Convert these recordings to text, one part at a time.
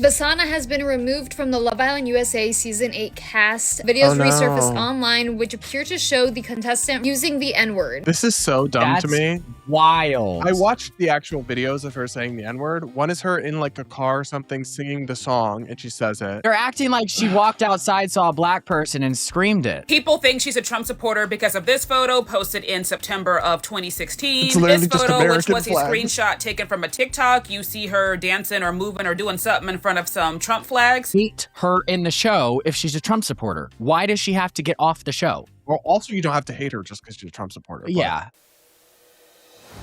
Vasana has been removed from the Love Island USA Season 8 cast. Videos resurfaced online which appear to show the contestant using the N-word. This is so dumb to me. Wild. I watched the actual videos of her saying the N-word. One is her in like a car or something singing the song and she says it. They're acting like she walked outside, saw a black person and screamed it. People think she's a Trump supporter because of this photo posted in September of 2016. It's literally This just photo, which American was a flags. screenshot taken from a TikTok. You see her dancing or moving or doing something in front of some Trump flags. Hate her in the show if she's a Trump supporter. Why does she have to get off the show? Well, also you don't have to hate her just because she's a Trump supporter. But... Yeah.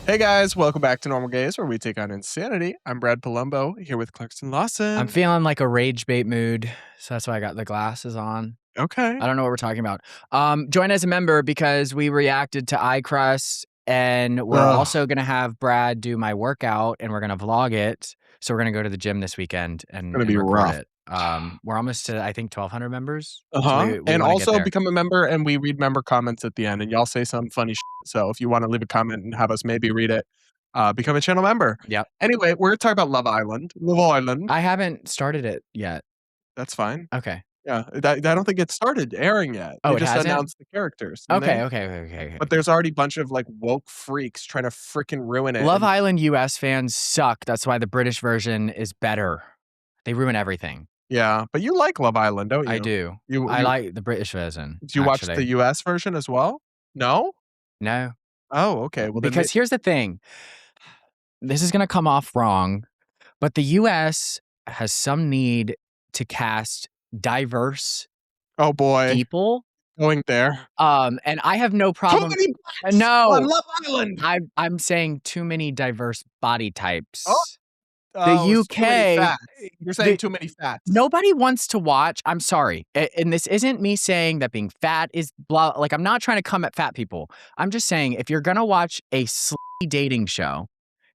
Hey guys, welcome back to Normal Gays, where we take on insanity. I'm Brad Polumbo, here with Clarkson Lawson. I'm feeling like a rage bait mood, so that's why I got the glasses on. Okay. I don't know what we're talking about. Join as a member because we reacted to iCrust, and we're also going to have Brad do my workout, and we're going to vlog it. So we're going to go to the gym this weekend and, It's gonna be record rough. it. We're almost to, I think, 1,200 members. Uh-huh. So we And wanna get also there. become a member, and we read member comments at the end, and y'all say some funny shit. So if you want to leave a comment and have us maybe read it, become a channel member. Yep. Anyway, we're going to talk about Love Island. Love Island. I haven't started it yet. That's fine. Okay. Yeah. I don't think it started airing yet. Oh, They it just hasn't? announced the characters. didn't they? Okay. But there's already a bunch of like woke freaks trying to freaking ruin it. Love And- Island US fans suck. That's why the British version is better. They ruin everything. Yeah. But you like Love Island, don't you? I do. I like the British version. Do you watch actually. the US version as well? No? No. Oh, okay. Well, then Because here's the thing. This is going to come off wrong, but the US has some need to cast diverse oh boy. people. Going there. And I have no problem. Too many blacks No. on Love Island. I'm saying too many diverse body types. Oh, it's too many UK fats. You're saying too many fats. Nobody wants to watch. I'm sorry. And this isn't me saying that being fat is blah. Like, I'm not trying to come at fat people. I'm just saying if you're going to watch a slutty dating show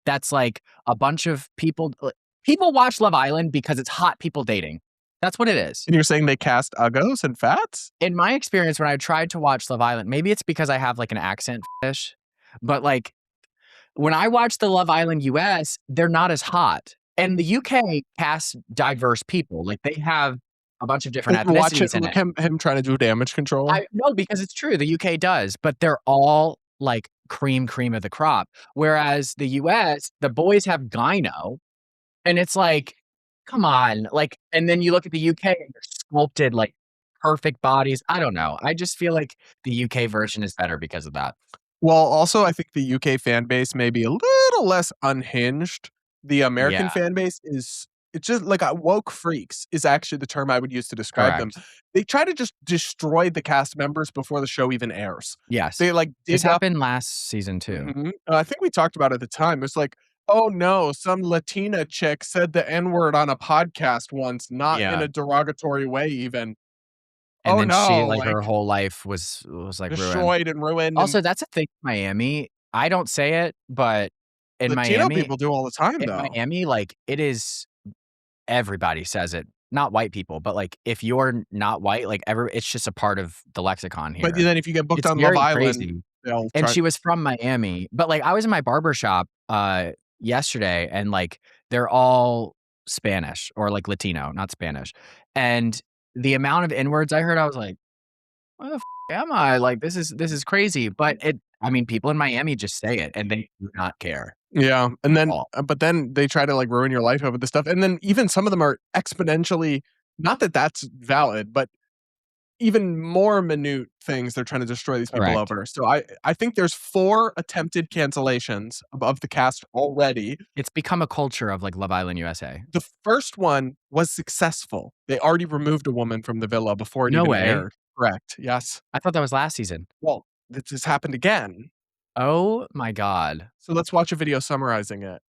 that's like a bunch of people watch Love Island because it's hot people dating. That's what it is. And you're saying they cast uggos and fats? In my experience, when I tried to watch Love Island, maybe it's because I have like an accent fetish, but like when I watch the Love Island US, they're not as hot. And the UK casts diverse people. Like they have a bunch of different Watch ethnicities in it. him trying to do damage control. No, because it's true. The UK does, but they're all like cream of the crop. Whereas the US, the boys have gyno, and it's like, come on. Like, and then you look at the UK and they're sculpted like perfect bodies. I don't know. I just feel like the UK version is better because of that. Well, also, I think the UK fan base may be a little less unhinged. The American fan base is, it's just like woke freaks is actually the term I would use to describe them. They try to just destroy the cast members before the show even airs. Yes. They like This happened last season too. I think we talked about it at the time. It's like, oh no, some Latina chick said the N-word on a podcast once, not in a derogatory way even. And then no, she like her whole life was like destroyed and ruined. Also, that's a thing in Miami. I don't say it, but in Latino Miami, people do all the time in though. Miami, like it is, everybody says it. Not white people, but like if you're not white, like it's just a part of the lexicon here. But then if you get booked It's on Love very Island, crazy. they'll And try- she was from Miami, but like I was in my barber shop yesterday, and like they're all Spanish or like Latino, not Spanish. And the amount of N-words I heard, I was like, where the am I? Like this is crazy. But I mean, people in Miami just say it and they do not care. Yeah. And then, but then they try to like ruin your life over this stuff. And then even some of them are exponentially, not that that's valid, but even more minute things they're trying to destroy these people over. So I think there's 4 attempted cancellations of the cast already. It's become a culture of like Love Island USA. The first one was successful. They already removed a woman from the villa before it No even way. aired. Correct. Yes. I thought that was last season. Well, this has happened again. Oh my God. So let's watch a video summarizing it.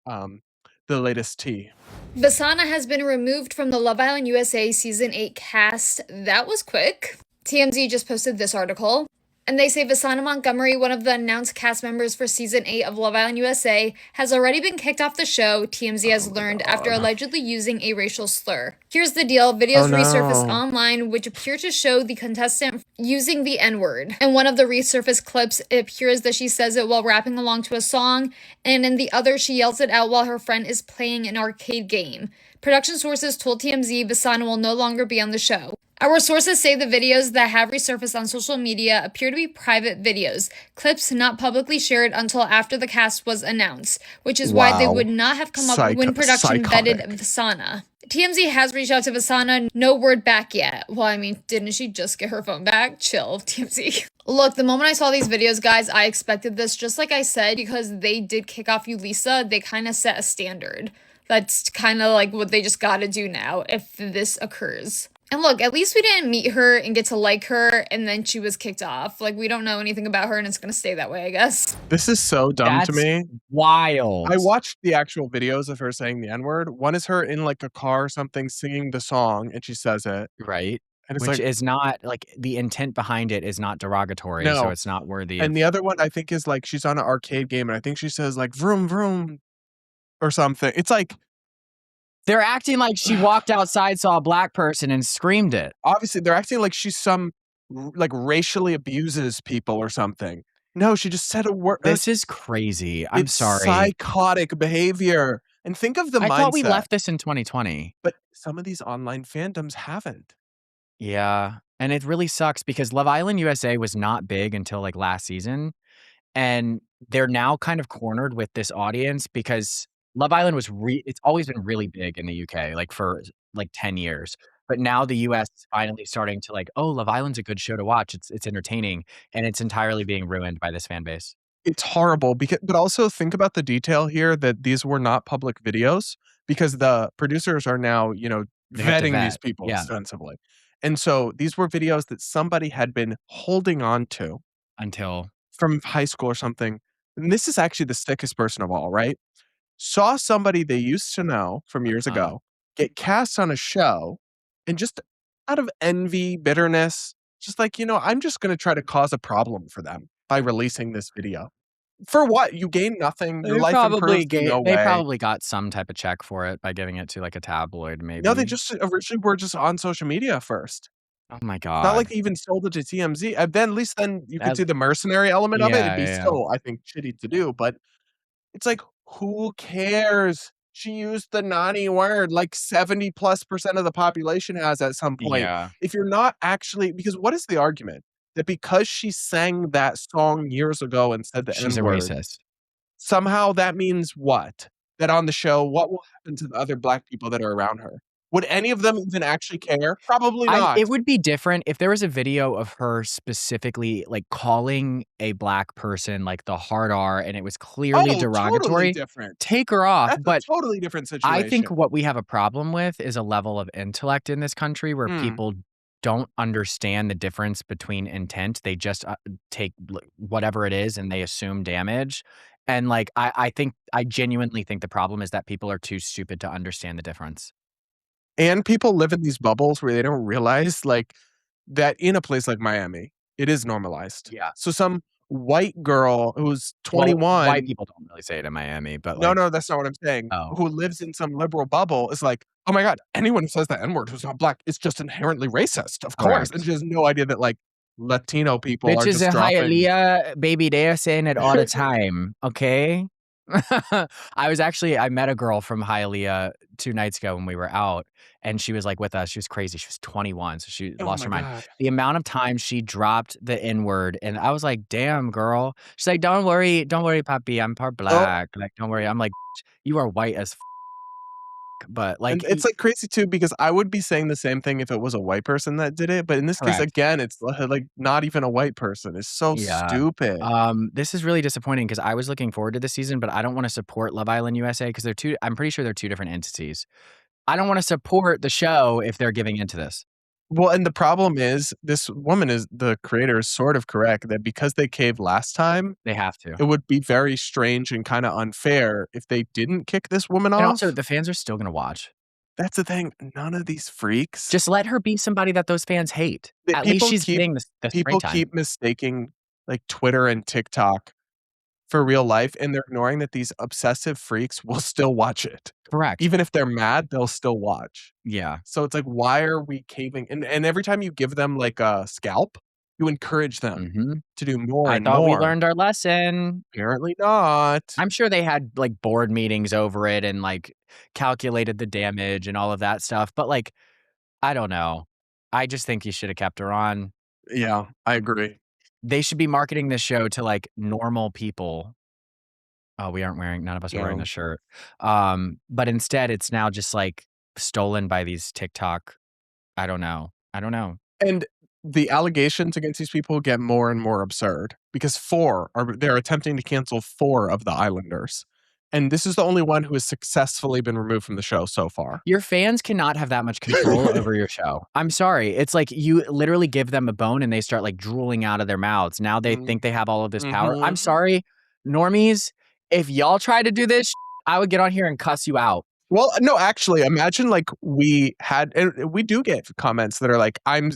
The latest tea. Vasana has been removed from the Love Island USA Season 8 cast. That was quick. TMZ just posted this article. And they say Vasana Montgomery, one of the announced cast members for Season 8 of Love Island USA, has already been kicked off the show, TMZ has learned, after allegedly using a racial slur. Here's the deal. Videos resurfaced online which appear to show the contestant using the N-word. In one of the resurfaced clips, it appears that she says it while rapping along to a song, and in the other, she yells it out while her friend is playing an arcade game. Production sources told TMZ Vasana will no longer be on the show. Our sources say the videos that have resurfaced on social media appear to be private videos, clips not publicly shared until after the cast was announced, which is why they would not have come up when production vetted Vasana. TMZ has reached out to Vasana, no word back yet. Well, I mean, didn't she just get her phone back? Chill, TMZ. Look, the moment I saw these videos, guys, I expected this, just like I said, because they did kick off Yulisa, they kind of set a standard. That's kind of like what they just gotta do now if this occurs. And look, at least we didn't meet her and get to like her, and then she was kicked off. Like, we don't know anything about her, and it's gonna stay that way, I guess. This is so dumb to me. Wild. I watched the actual videos of her saying the N-word. One is her in like a car or something singing the song, and she says it. Right. And it's Which like, is not, like, the intent behind it is not derogatory, No. so it's not worthy of... And the other one, I think, is like she's on an arcade game, and I think she says like, vroom, vroom, or something. It's like... They're acting like she walked outside, saw a black person, and screamed it. Obviously, they're acting like she's some, like, racially abuses people or something. No, she just said a word. This is crazy. I'm sorry. Psychotic behavior. And think of the mindset. I thought we left this in 2020. But some of these online fandoms haven't. Yeah. And it really sucks because Love Island USA was not big until like last season. And they're now kind of cornered with this audience because Love Island was it's always been really big in the UK, like for like 10 years. But now the US is finally starting to like, oh, Love Island's a good show to watch. It's entertaining, and it's entirely being ruined by this fan base. It's horrible but also think about the detail here that these were not public videos because the producers are now, you know, vetting these people extensively. And so these were videos that somebody had been holding on to until from high school or something. And this is actually the sickest person of all, right? Saw somebody they used to know from years ago get cast on a show, and just out of envy, bitterness, just like, you know, I'm just going to try to cause a problem for them by releasing this video. For what? You gain nothing. Your life improves in no way. They probably got some type of check for it by giving it to like a tabloid, maybe. No, they just originally were just on social media first. Oh my God. It's not like they even sold it to TMZ. And then at least then you could see the mercenary element of it. It'd be still, I think, shitty to do. But it's like, who cares? She used the Nani word like 70+% of the population has at some point. Yeah. If you're not actually, because what is the argument? That because she sang that song years ago and said the She's N-word, a racist. Somehow that means what? That on the show, what will happen to the other black people that are around her? Would any of them even actually care? Probably not. It would be different if there was a video of her specifically like calling a black person like the hard R and it was clearly derogatory. Totally different. Take her off. That's but a totally different situation. I think what we have a problem with is a level of intellect in this country where people don't understand the difference between intent. They just take whatever it is and they assume damage. And like, I genuinely think the problem is that people are too stupid to understand the difference. And people live in these bubbles where they don't realize like that in a place like Miami, it is normalized. Yeah. So some white girl who's 21. Well, white people don't really say it in Miami, but like, no, that's not what I'm saying. Who lives in some liberal bubble is like, oh my God, anyone who says the N-word who's not black is just inherently racist, of course. And she has no idea that like Latino people are just dropping. Hialeah, baby, they are saying it all the time, okay? I met a girl from Hialeah 2 nights ago when we were out, and she was like with us. She was crazy. She was 21, so she lost her mind. God. The amount of time she dropped the N-word, and I was like, damn, girl. She's like, don't worry, papi, I'm part black. Like, don't worry. I'm like, you are white as but like, and it's like crazy too, because I would be saying the same thing if it was a white person that did it. But in this case, again, it's like not even a white person. It's so stupid. This is really disappointing because I was looking forward to this season, but I don't want to support Love Island USA because I'm pretty sure they're two different entities. I don't want to support the show if they're giving into this. Well, and the problem is this woman the creator is sort of correct that because they caved last time, they have to. It would be very strange and kind of unfair if they didn't kick this woman off. And also, the fans are still going to watch. That's the thing. None of these freaks. Just let her be somebody that those fans hate. At least she's getting the people keep mistaking like Twitter and TikTok for real life, and they're ignoring that these obsessive freaks will still watch it. Correct. Even if they're mad, they'll still watch. Yeah. So it's like, why are we caving? And every time you give them like a scalp, You encourage them to do more I and thought more. we learned our lesson. Apparently not. I'm sure they had like board meetings over it and like calculated the damage and all of that stuff. But like, I don't know. I just think you should have kept her on. Yeah, I agree. They should be marketing this show to like normal people. Oh, none of us are wearing No. the shirt. But instead it's now just like stolen by these TikTok. I don't know. And the allegations against these people get more and more absurd because they're attempting to cancel 4 of the Islanders. And this is the only one who has successfully been removed from the show so far. Your fans cannot have that much control over your show. I'm sorry. It's like you literally give them a bone and they start like drooling out of their mouths. Now they think they have all of this power. I'm sorry, normies. If y'all try to do this, I would get on here and cuss you out. Well, no, actually, imagine like we do get comments that are like, I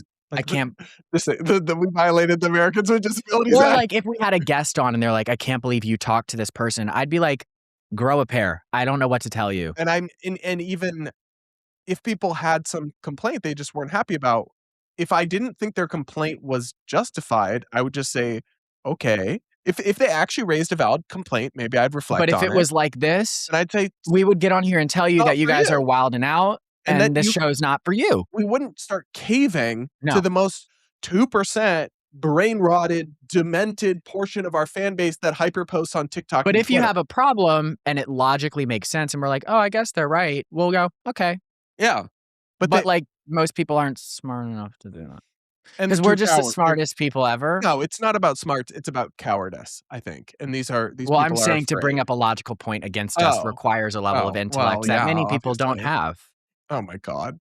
can't. We violated the Americans with Disabilities Or Act. like if we had a guest on and they're like, I can't believe you talked to this person. I'd be like, grow a pair. I don't know what to tell you. And even if people had some complaint they just weren't happy about, if I didn't think their complaint was justified, I would just say, okay. If they actually raised a valid complaint, maybe I'd reflect on it. But if it was like this, and I'd say we would get on here and tell you that you guys are wilding out and this show's not for you. We wouldn't start caving to the most 2% brain-rotted, demented portion of our fan base that hyperposts on TikTok. But if you have a problem and it logically makes sense and we're like, oh, I guess they're right, we'll go, okay. Yeah. But like most people aren't smart enough to do that. Because we're just the smartest people ever. No, it's not about smarts. It's about cowardice, I think. And these well, people I'm saying to bring up a logical point against us requires a level of intellect that many people don't have. Oh my God.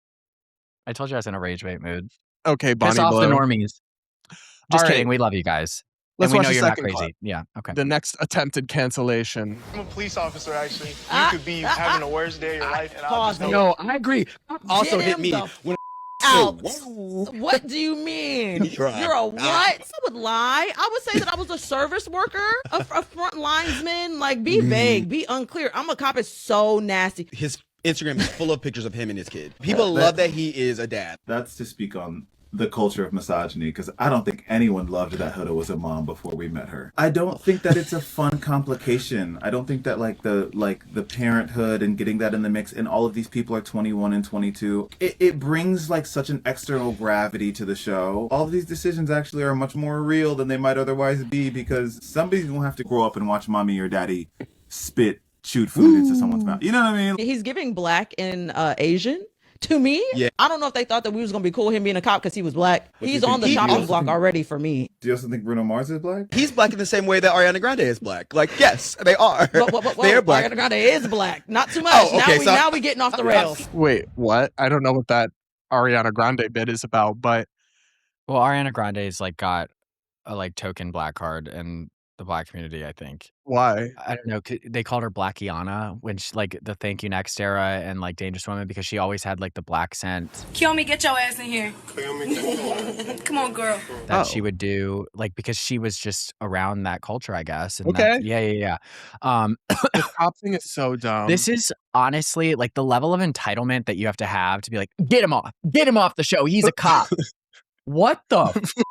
I told you I was in a rage bait mood. Okay, Bonnie Piss off Blue. the normies. Just kidding. We love you guys. Let's and we watch know the you're not second crazy. clip. Yeah. Okay. The next attempted cancellation. I'm a police officer, actually. You could be having the worst day of your life, and I'll just know. No, I agree. Also hit me when out. What do you mean? You're a what? I would lie. I would say that I was a service worker, a front linesman. Like, be vague, be unclear. I'm a cop. It's so nasty. His Instagram is full of pictures of him and his kid. People love that he is a dad. That's to speak on the culture of misogyny, because I don't think anyone loved that Huda was a mom before we met her. I don't think that it's a fun complication. I don't think that the parenthood and getting that in the mix, and all of these people are 21 and 22. It brings like such an external gravity to the show. All of these decisions actually are much more real than they might otherwise be, because somebody's gonna have to grow up and watch mommy or daddy shoot food into someone's mouth. You know what I mean? He's giving black and Asian. To me, yeah. I don't know if they thought that we was going to be cool him being a cop because he was black. He's on the chopping block already for me. Do you also think Bruno Mars is black? He's black in the same way that Ariana Grande is black. Like, yes, they are. They are black. Ariana Grande is black. Not too much. Oh, okay, now we getting off the rails. Wait, what? I don't know what that Ariana Grande bit is about, but... Well, Ariana Grande's like got a like token black card in the black community, I think. Why? I don't know. They called her Blackiana when she, like the Thank You Next era and like Dangerous Woman, because she always had like the black scent. Kiyomi, get your ass in here. Come on, girl. That she would do, like, because she was just around that culture, I guess. And okay. Yeah. The cop thing is so dumb. This is honestly like the level of entitlement that you have to be like, get him off the show. He's a cop. What the?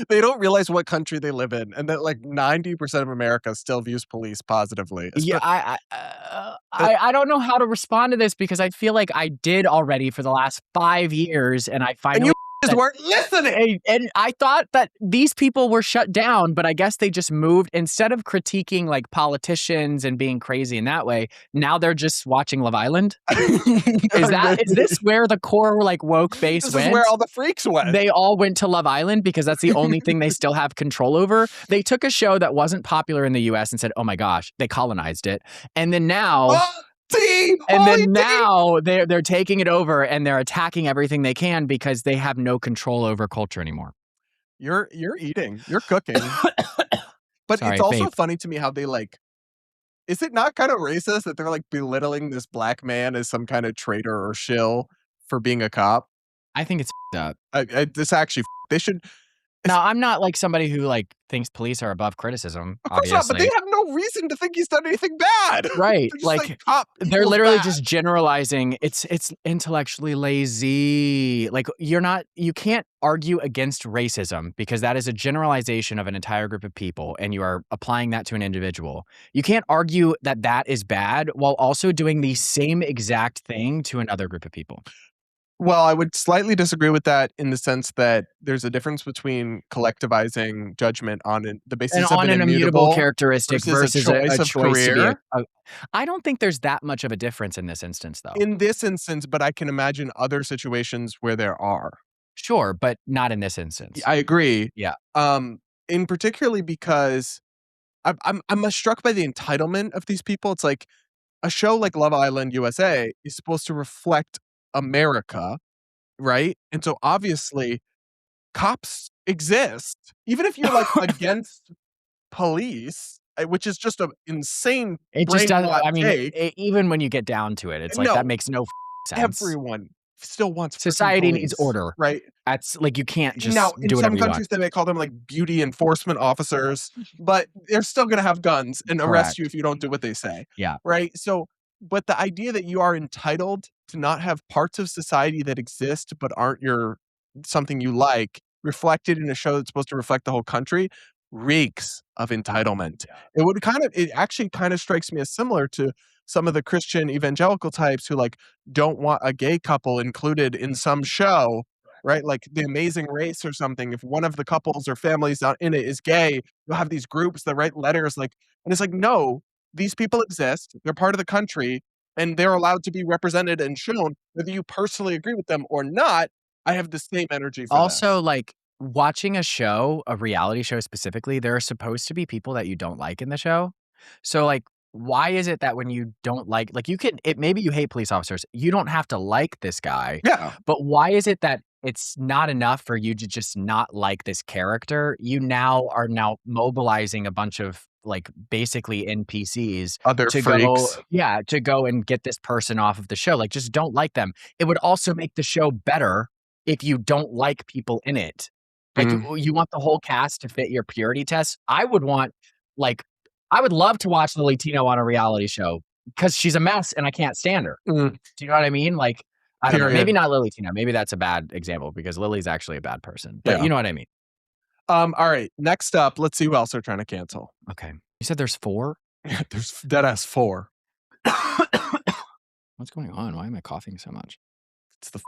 They don't realize what country they live in, and that like 90% of America still views police positively. Yeah, I don't know how to respond to this, because I feel like I did already for the last 5 years, and I finally just weren't listening. And I thought that these people were shut down, but I guess they just moved. Instead of critiquing like politicians and being crazy in that way, now they're just watching Love Island. Is this where the core like woke base went? This is where all the freaks went. They all went to Love Island because that's the only thing they still have control over. They took a show that wasn't popular in the US and said, oh my gosh, they colonized it. And then now... now they're taking it over and they're attacking everything they can because they have no control over culture anymore. You're eating, you're cooking. But Sorry, it's also funny to me how they like, is it not kind of racist that they're like belittling this black man as some kind of traitor or shill for being a cop? I think it's up. This actually, they should, Now, I'm not like somebody who like thinks police are above criticism. Of course obviously. not, but they have no reason to think he's done anything bad. Right. They're just like cop they're equals literally bad. just generalizing. It's intellectually lazy. Like you can't argue against racism because that is a generalization of an entire group of people and you are applying that to an individual. You can't argue that that is bad while also doing the same exact thing to another group of people. Well, I would slightly disagree with that in the sense that there's a difference between collectivizing judgment on the basis of an immutable characteristic versus a choice career. To be I don't think there's that much of a difference in this instance, though. In this instance, but I can imagine other situations where there are. Sure, but not in this instance. I agree. Yeah. In particularly because I'm struck by the entitlement of these people. It's like a show like Love Island USA is supposed to reflect America, right? And so obviously cops exist. Even if you're like against police, which is just an insane It just doesn't. I mean, take. Even when you get down to it, it's like that makes no sense. Everyone still wants society police, needs order, right? That's like you can't just now do in some whatever countries they may call them like beauty enforcement officers, but they're still going to have guns and arrest you if you don't do what they say. Yeah, right. So, but the idea that you are entitled to not have parts of society that exist but aren't something you like reflected in a show that's supposed to reflect the whole country reeks of entitlement. It actually kind of strikes me as similar to some of the Christian evangelical types who like don't want a gay couple included in some show, right? Like The Amazing Race or something. If one of the couples or families in it is gay, you'll have these groups that write letters and it's like, no, these people exist. They're part of the country and they're allowed to be represented and shown whether you personally agree with them or not. I have the same energy for also, like watching a reality show specifically, there are supposed to be people that you don't like in the show. So like, why is it that when you don't like maybe you hate police officers, you don't have to like this guy. Yeah. But why is it that it's not enough for you to just not like this character? You are now mobilizing a bunch of like basically NPCs to go and get this person off of the show. Like just don't like them. It would also make the show better if you don't like people in it. Like you want the whole cast to fit your purity test. I would love to watch Lily Tino on a reality show because she's a mess and I can't stand her. Do you know what I mean? Like, I don't know, maybe not Lily Tino. Maybe that's a bad example because Lily's actually a bad person. But you know what I mean? All right. Next up, let's see who else they're trying to cancel. Okay. You said there's 4? Yeah, there's deadass 4. What's going on? Why am I coughing so much? It's the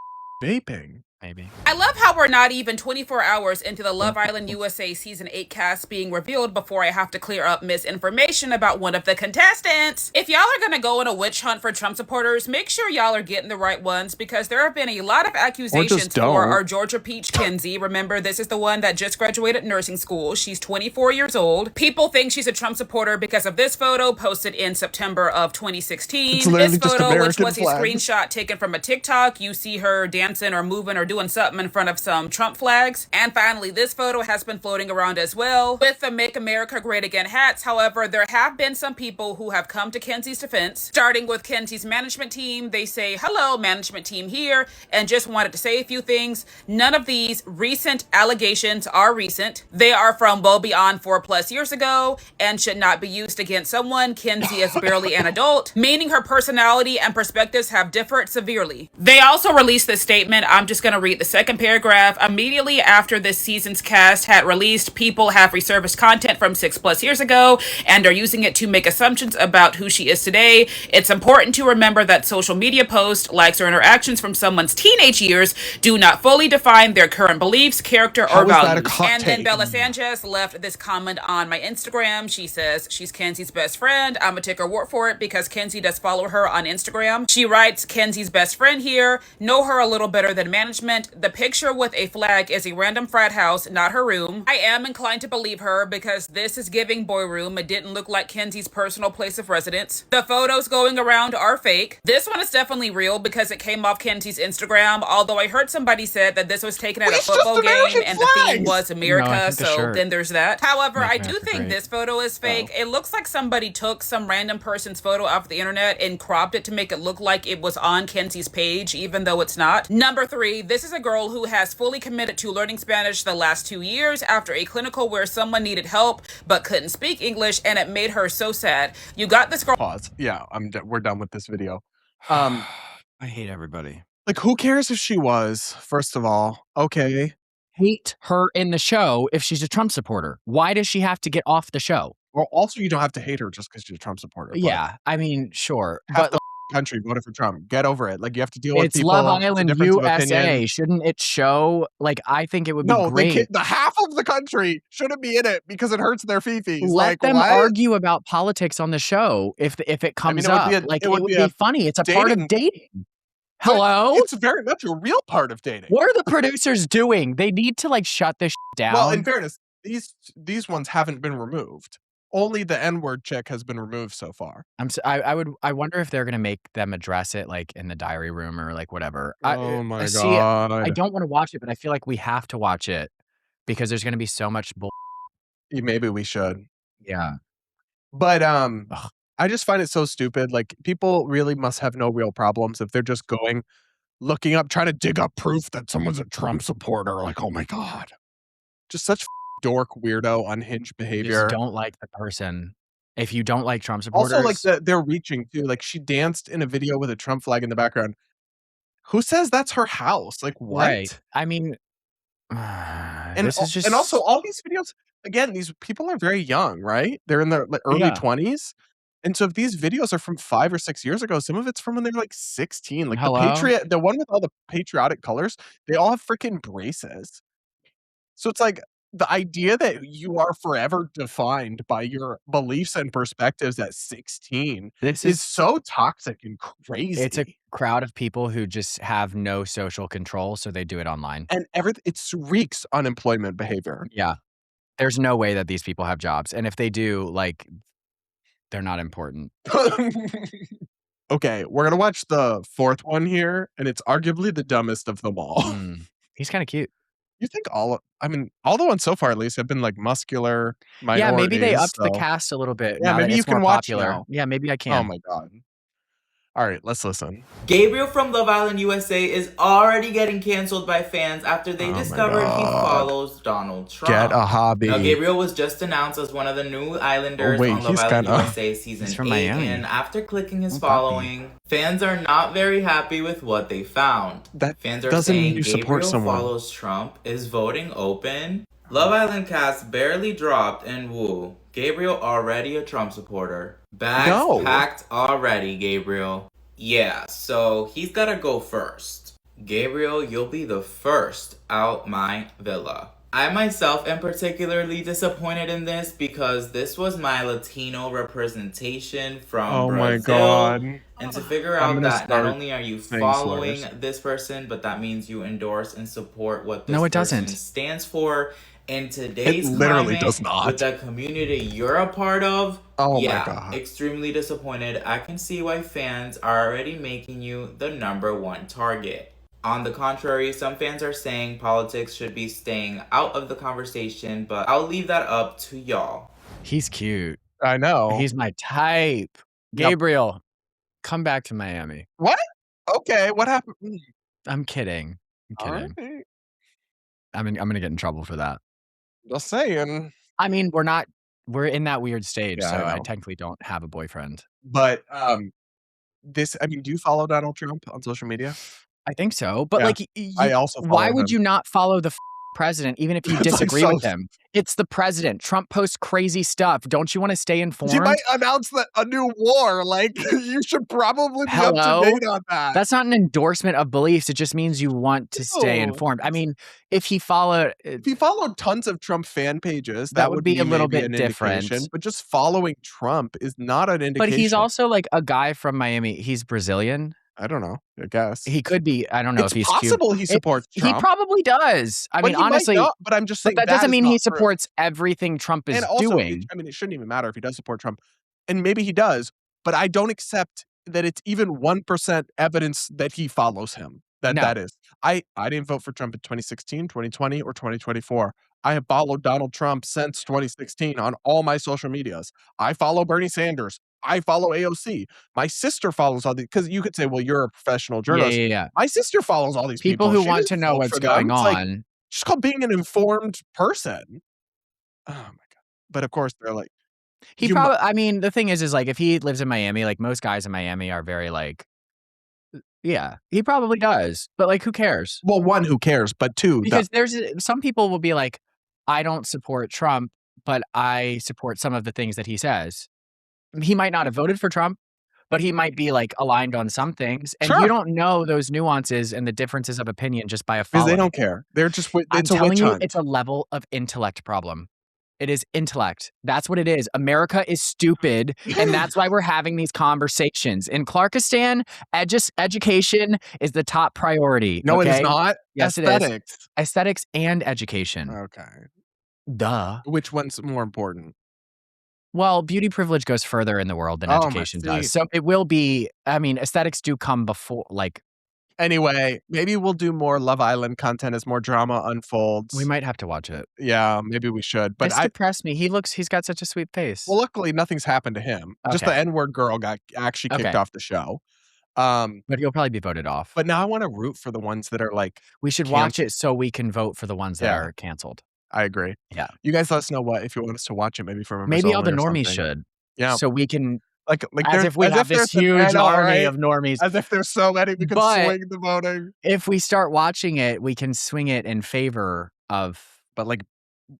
vaping. Maybe. I love how we're not even 24 hours into the Love Island USA Season 8 cast being revealed before I have to clear up misinformation about one of the contestants. If y'all are gonna go on a witch hunt for Trump supporters, make sure y'all are getting the right ones because there have been a lot of accusations for our Georgia Peach Kinsey. Remember, this is the one that just graduated nursing school. She's 24 years old. People think she's a Trump supporter because of this photo posted in September of 2016. This photo, which was a screenshot taken from a TikTok, you see her dancing or moving or doing something in front of some Trump flags. And finally, this photo has been floating around as well with the Make America Great Again hats. However, there have been some people who have come to Kenzie's defense, starting with Kenzie's management team. They say, hello, management team here, and just wanted to say a few things. None of these recent allegations are recent. They are from well beyond 4+ years ago and should not be used against someone. Kenzie is barely an adult, meaning her personality and perspectives have differed severely. They also released this statement. I'm just going to read the second paragraph. Immediately after this season's cast had released, people have resurfaced content from 6+ years ago and are using it to make assumptions about who she is today. It's important to remember that social media posts, likes, or interactions from someone's teenage years do not fully define their current beliefs, character, or values. And then Bella Sanchez left this comment on my Instagram. She says she's Kenzie's best friend. I'm gonna take her word for it because Kenzie does follow her on Instagram. She writes, Kenzie's best friend here. Know her a little better than management. The picture with a flag is a random frat house, not her room. I am inclined to believe her because this is giving boy room. It didn't look like Kenzie's personal place of residence. The photos going around are fake. This one is definitely real because it came off Kenzie's Instagram, although I heard somebody said that this was taken at a football game and the theme was America, so then there's that. However, I do think this photo is fake. It looks like somebody took some random person's photo off the internet and cropped it to make it look like it was on Kenzie's page, even though it's not. Number 3, this This is a girl who has fully committed to learning Spanish the last 2 years after a clinical where someone needed help but couldn't speak English, and it made her so sad. You got this girl. Pause. Yeah, we're done with this video. I hate everybody. Like, who cares if she was, first of all? Okay. Hate her in the show if she's a Trump supporter. Why does she have to get off the show? Well, also, you don't have to hate her just because she's a Trump supporter. Yeah, I mean, sure. Half the country voted for Trump. Get over it. Like, you have to deal with It's people. Love Island USA. Opinion. Shouldn't it show? Like, I think it would be great. The half of the country shouldn't be in it because it hurts their fifis. Let them argue about politics on the show if it comes up. It would be funny. It's a part of dating. Hello? It's very much a real part of dating. What are the producers doing? They need to like shut this down. Well, in fairness, these ones haven't been removed. Only the N-word chick has been removed so far. I wonder if they're gonna make them address it like in the diary room or like whatever. Oh my God. I don't want to watch it, but I feel like we have to watch it because there's gonna be so much bull. Maybe we should. Yeah. But I just find it so stupid. Like, people really must have no real problems if they're just looking up, trying to dig up proof that someone's a Trump supporter. Like, oh my God. Just such dork, weirdo, unhinged behavior. Just don't like the person. If you don't like Trump supporters. Also, like, they're reaching too. Like, she danced in a video with a Trump flag in the background. Who says that's her house? Like, what? Right. I mean, this is just... And also, all these videos, again, these people are very young, right? They're in their early 20s. And so if these videos are from 5 or 6 years ago, some of it's from when they were like 16. Like the one with all the patriotic colors, they all have freaking braces. So it's like the idea that you are forever defined by your beliefs and perspectives at 16 is so toxic and crazy. It's a crowd of people who just have no social control, so they do it online. And it reeks unemployment behavior. Yeah. There's no way that these people have jobs. And if they do, like, they're not important. Okay, we're going to watch the fourth one here, and it's arguably the dumbest of them all. He's kind of cute. You think all the ones so far, at least, have been like muscular minorities. Yeah, maybe they upped the cast a little bit. Yeah, maybe you can watch now. Yeah, maybe I can. Oh my God. All right, let's listen. Gabriel from Love Island USA is already getting canceled by fans after they discovered he follows Donald Trump. Get a hobby. Now, Gabriel was just announced as one of the new Islanders on Love Island USA Season 8, and after clicking his following, fans are not very happy with what they found. Fans are saying Gabriel follows Trump, is voting open. Love Island cast barely dropped, and woo, Gabriel already a Trump supporter. Bags packed already, Gabriel. Yeah, so he's gotta go first. Gabriel, you'll be the first out my villa. I myself am particularly disappointed in this because this was my Latino representation from Brazil. My God. And to figure out that not only are you following this person, but that means you endorse and support what this person stands for. In today's climate, with the community you're a part of, my God. Extremely disappointed. I can see why fans are already making you the #1 target. On the contrary, some fans are saying politics should be staying out of the conversation, but I'll leave that up to y'all. He's cute. I know. He's my type. Gabriel, come back to Miami. What? Okay, what happened? I'm kidding. Right. I'm gonna get in trouble for that. Just saying. I mean, we're in that weird stage, so I technically don't have a boyfriend. But do you follow Donald Trump on social media? I think so. But I also follow why would him. you not follow the president, even if you disagree with him? It's the president. Trump posts crazy stuff. Don't you want to stay informed? He might announce a new war. Like, you should probably be up to date on that. That's not an endorsement of beliefs. It just means you want to stay informed. I mean, if he followed tons of Trump fan pages, that would be a little bit different. But just following Trump is not an indication. But he's also like a guy from Miami. He's Brazilian. I don't know. I guess he could be. I don't know if he's possible. He supports Trump. He probably does. I mean, honestly, but I'm just saying that doesn't mean he supports everything Trump is doing. I mean, it shouldn't even matter if he does support Trump, and maybe he does. But I don't accept that it's even 1% evidence that he follows him. That is. I didn't vote for Trump in 2016, 2020, or 2024. I have followed Donald Trump since 2016 on all my social medias. I follow Bernie Sanders. I follow AOC. My sister follows all these, because you could say, well, you're a professional journalist. Yeah. My sister follows all these people people. who want to know what's going on. Just called being an informed person. Oh my God. But of course they're like, he probably, I mean, the thing is like, if he lives in Miami, like most guys in Miami are very like, yeah, he probably does. But like, who cares? Well, one, who cares? But two, because there's some people will be like, I don't support Trump, but I support some of the things that he says. He might not have voted for Trump, but he might be like aligned on some things. And you don't know those nuances and the differences of opinion just by a follow. Because they don't care. They're just, it's I'm telling you, it's a level of intellect problem. It is intellect. That's what it is. America is stupid. And that's why we're having these conversations. In Clarkistan, education is the top priority. No, okay? it is not. Yes, Aesthetics. it is. Aesthetics and education. Okay. Duh. Which one's more important? Well, beauty privilege goes further in the world than education does. So it will be, I mean, aesthetics do come before, like. Anyway, maybe we'll do more Love Island content as more drama unfolds. We might have to watch it. Yeah, maybe we should. But it's depressed me. He's got such a sweet face. Well, luckily nothing's happened to him. Okay. Just the N-word girl got actually kicked off the show. But he'll probably be voted off. But now I want to root for the ones that are like. We should watch it so we can vote for the ones that are canceled. I agree. Yeah. You guys let us know if you want us to watch it, maybe for members maybe all the only or normies something. should. Yeah. So we can like as if we have this huge army of normies. As if there's so many we could swing the voting. If we start watching it, we can swing it in favor of but like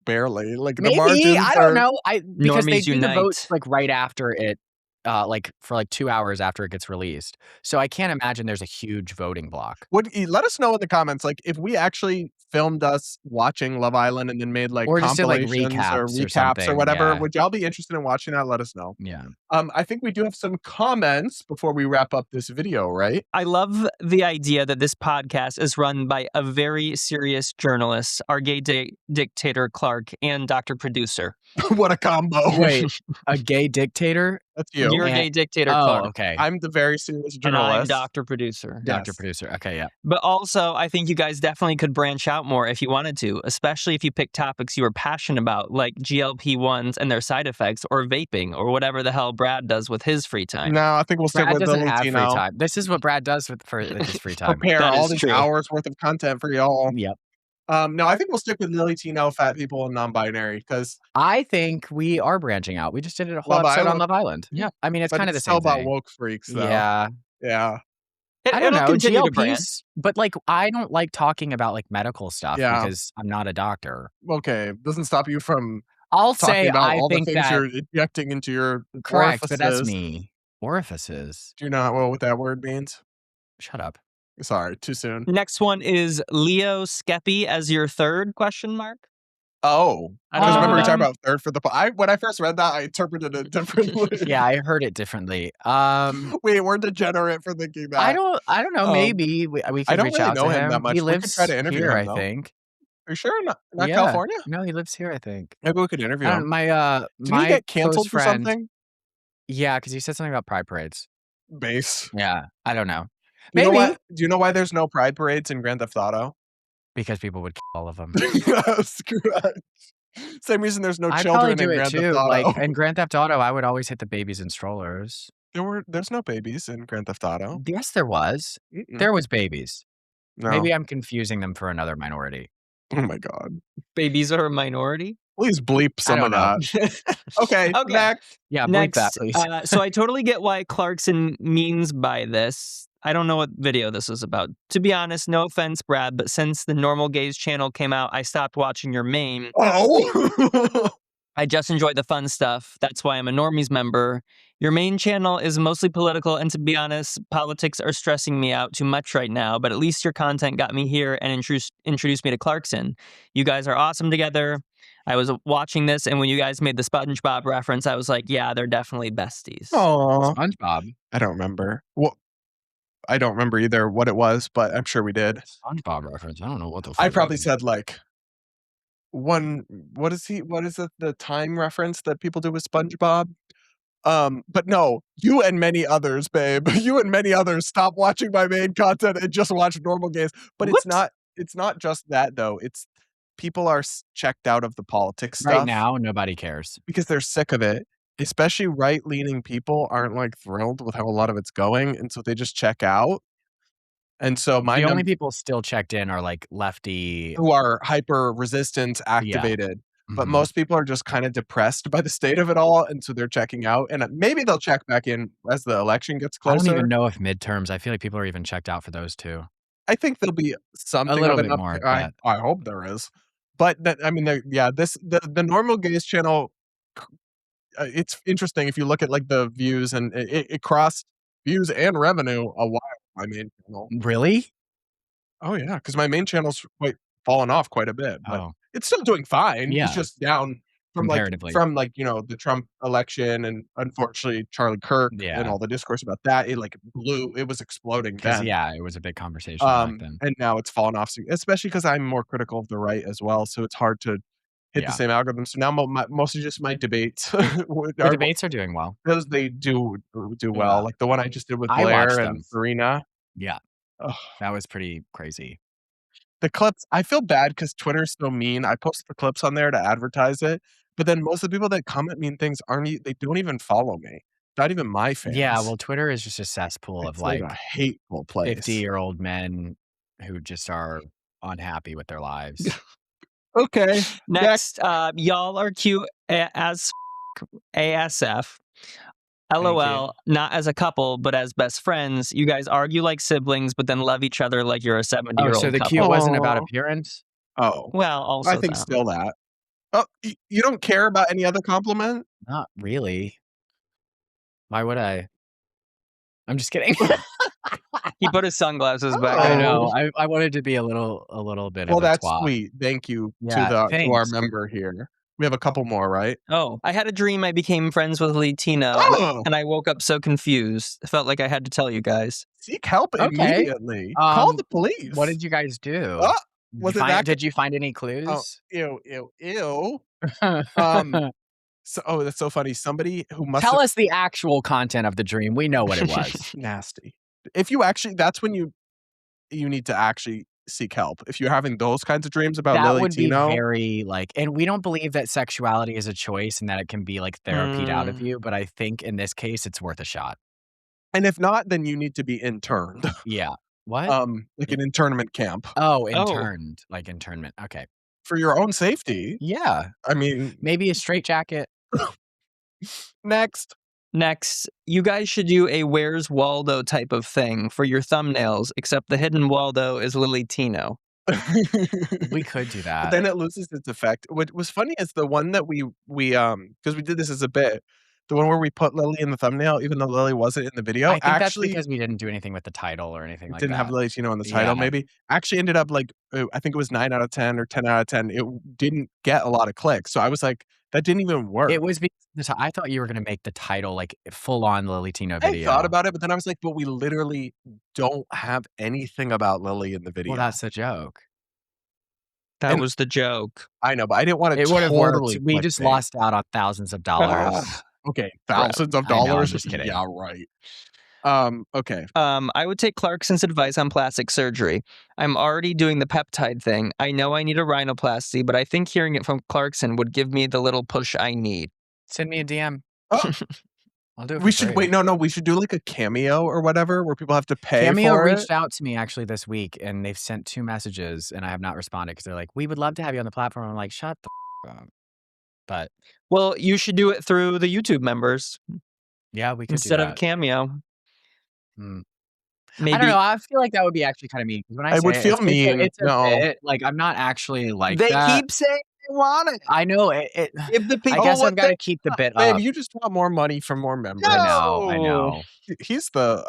barely. Like maybe, the margins I don't know. Because normies they do unite. the votes like right after it. Like for like 2 hours after it gets released. So I can't imagine there's a huge voting block. Let us know in the comments, like if we actually filmed us watching Love Island and then made like or just did, like, compilations recaps or whatever. Yeah. Would y'all be interested in watching that? Let us know. Yeah. I think we do have some comments before we wrap up this video, right? I love the idea that this podcast is run by a very serious journalist, our gay dictator Clark, and Dr. Producer. What a combo. Wait, a gay dictator? That's you. You're a gay dictator, Clark. Okay. I'm the very serious And journalist. I'm Dr. Producer. Dr. Producer. Okay, yeah. But also, I think you guys definitely could branch out more if you wanted to, especially if you pick topics you are passionate about, like GLP-1s and their side effects, or vaping, or whatever the hell Brad does with his free time. No, I think we'll stick Brad with doesn't the have free Latino. time. This is what Brad does with his free time. Prepare That all is these true. hours worth of content for y'all. Yep. No, I think we'll stick with Latino, fat people, and non-binary because I think we are branching out. We just did a whole Love episode on Island? Love Island. Yeah. I mean, it's but kind of the it's same still about thing. woke freaks, though. Yeah. Yeah. I don't It'll know. continue to brand. GLPs, but like I don't like talking about like medical stuff Yeah. because I'm not a doctor. Okay. Doesn't stop you from I'll talking say about I all the think things that you're injecting into your correct, orifices. but that's me. Orifices. Do you know what that word means? Shut up. Sorry, too soon. Next one is Leo Skeppy as your third question mark. Oh, I because don't remember we know. talked about third for the. When I first read that, I interpreted it differently. Yeah, I heard it differly. Wait, we're degenerate for thinking that. I don't know. Maybe we I could don't reach really out know to him him. that much. He We could lives try to interview here, him, I though. think. Are you sure? Not Yeah. California? No, he lives here, I think. Maybe we could interview him. My Did my he get canceled close for friend, something? Yeah, because he said something about pride parades. Base. Yeah, I don't know. Do you know Maybe. why? Do you know why there's no pride parades in Grand Theft Auto? Because people would kill all of them. That's correct. Same reason there's no I'd probably children do in it Grand too. Theft Auto. Like in Grand Theft Auto, I would always hit the babies in strollers. There's no babies in Grand Theft Auto. Yes, there was. Mm-mm. There was babies. No. Maybe I'm confusing them for another minority. Oh my god. Babies are a minority. Please bleep some of don't that. Okay. Okay. Next. Yeah, bleep Next, that, please. so I totally get why Clarkson means by this. I don't know what video this is about. To be honest, no offense, Brad, but since the Normal Gays channel came out, I stopped watching your main. Oh. I just enjoy the fun stuff. That's why I'm a Normies member. Your main channel is mostly political, and to be honest, politics are stressing me out too much right now, but at least your content got me here and introduced me to Clarkson. You guys are awesome together. I was watching this, and when you guys made the SpongeBob reference, I was like, yeah, they're definitely besties. Aw. SpongeBob. I don't remember. Well, I don't remember either what it was, but I'm sure we did. SpongeBob reference. I don't know what the fuck I probably that said like what is it, the time reference that people do with SpongeBob? But no, you and many others, babe. You and many others stop watching my main content and just watch Normal Gays. But it's not just that though. It's people are checked out of the politics stuff right now, nobody cares. because they're sick of it. especially right-leaning people aren't like thrilled with how a lot of it's going, and so they just check out. And so the only people still checked in are like lefty who are hyper resistance activated. But most people are just kind of depressed by the state of it all, and so they're checking out. And maybe they'll check back in as the election gets closer. I don't even know if midterms. I feel like people are even checked out for those too. I think there'll be something a little bit more. I hope there is. But I mean, the normal gays channel. It's interesting if you look at like the views, and it crossed views and revenue a while. My main channel. Really? Oh yeah, because my main channel's fallen off quite a bit, but it's still doing fine. Yeah. It's just down from the Trump election, and unfortunately Charlie Kirk and all the discourse about that. It it was exploding then. Yeah, it was a big conversation back then. And now it's fallen off, especially because I'm more critical of the right as well. So it's hard to hit the same algorithm. So now mostly just my debates. The debates are doing well. Those they do well. Like the one I just did with Blair and Serena. Yeah. That was pretty crazy. The clips, I feel bad because Twitter's so mean. I post the clips on there to advertise it, but then most of the people that comment mean things they don't even follow me. Not even my fans. Yeah, well, Twitter is just a cesspool of like a hateful place. 50-year-old men who just are unhappy with their lives. Okay. Next, y'all are cute as ASF. LOL, not as a couple, but as best friends. You guys argue like siblings, but then love each other like you're a 70-year-old so the couple. cute wasn't about appearance? Oh. Well, also I think still that. Oh, you don't care about any other compliment? Not really. Why would I? I'm just kidding. He put his sunglasses back. I know. I wanted to be a little bit of a that's twat. sweet. Thank you to our member here. We have a couple more, right? Oh, I had a dream I became friends with Latino, and I woke up so confused. I felt like I had to tell you guys. Seek help immediately. Call the police. What did you guys do? Did you find any clues? Oh, ew. So, that's so funny. Somebody who must tell us the actual content of the dream. We know what it was. Nasty. If you actually, that's when you need to actually seek help. If you're having those kinds of dreams about that Lily would Tino, be very and we don't believe that sexuality is a choice and that it can be like therapied out of you. But I think in this case, it's worth a shot. And if not, then you need to be interned. Yeah. What? Like an internment camp. Oh, interned, like internment. Okay. For your own safety. Yeah. I mean, maybe a straitjacket. Next, you guys should do a Where's Waldo type of thing for your thumbnails, except the hidden Waldo is Lily Tino. We could do that. But then it loses its effect. What was funny is the one that we because we did this as a bit, the one where we put Lily in the thumbnail, even though Lily wasn't in the video. I think that's because we didn't do anything with the title or anything like that. Didn't have Lily Tino in the title, maybe. Actually ended up like, I think it was 9 out of 10 or 10 out of 10. It didn't get a lot of clicks. So I was like, that didn't even work. It was because I thought you were going to make the title like full on Lily Tino video. I thought about it, but then I was like, but we literally don't have anything about Lily in the video. Well, that's the joke. That was the joke. I know, but I didn't want to. It would have totally worked. We just lost out on thousands of dollars. Okay, thousands of dollars. I know, I'm just kidding. Yeah, right. Okay. I would take Clarkson's advice on plastic surgery. I'm already doing the peptide thing. I know I need a rhinoplasty, but I think hearing it from Clarkson would give me the little push I need. Send me a DM. Oh. I'll do it. We should wait. No. We should do like a Cameo or whatever, where people have to pay. Cameo for reached it. out to me actually this week, and they've sent 2 messages, and I have not responded because they're like, "We would love to have you on the platform." I'm like, "Shut the up." But you should do it through the YouTube members. Yeah, we could instead do of Cameo. Maybe. I don't know. I feel like that would be actually kind of mean. When I would feel mean. It's a bit, like I'm not actually like they that. keep saying they want it. I know it. If the people, I guess I've got to keep the bit up. Babe, you just want more money from more members. No. I know. He's the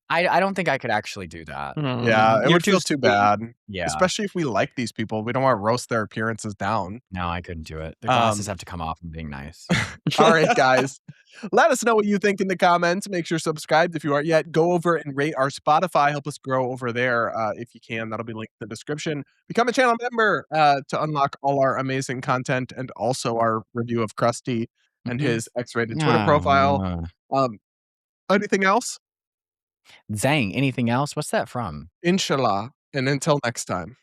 I don't think I could actually do that. Yeah, it would feel too bad. Yeah, especially if we like these people, we don't want to roast their appearances down. No, I couldn't do it. The glasses have to come off and being nice. All right, guys. Let us know what you think in the comments. Make sure subscribed if you aren't yet. Go over and rate our Spotify. Help us grow over there if you can. That'll be linked in the description. Become a channel member to unlock all our amazing content and also our review of Krusty and his X-rated Twitter profile. Anything else? Zang, anything else? What's that from? Inshallah. And until next time.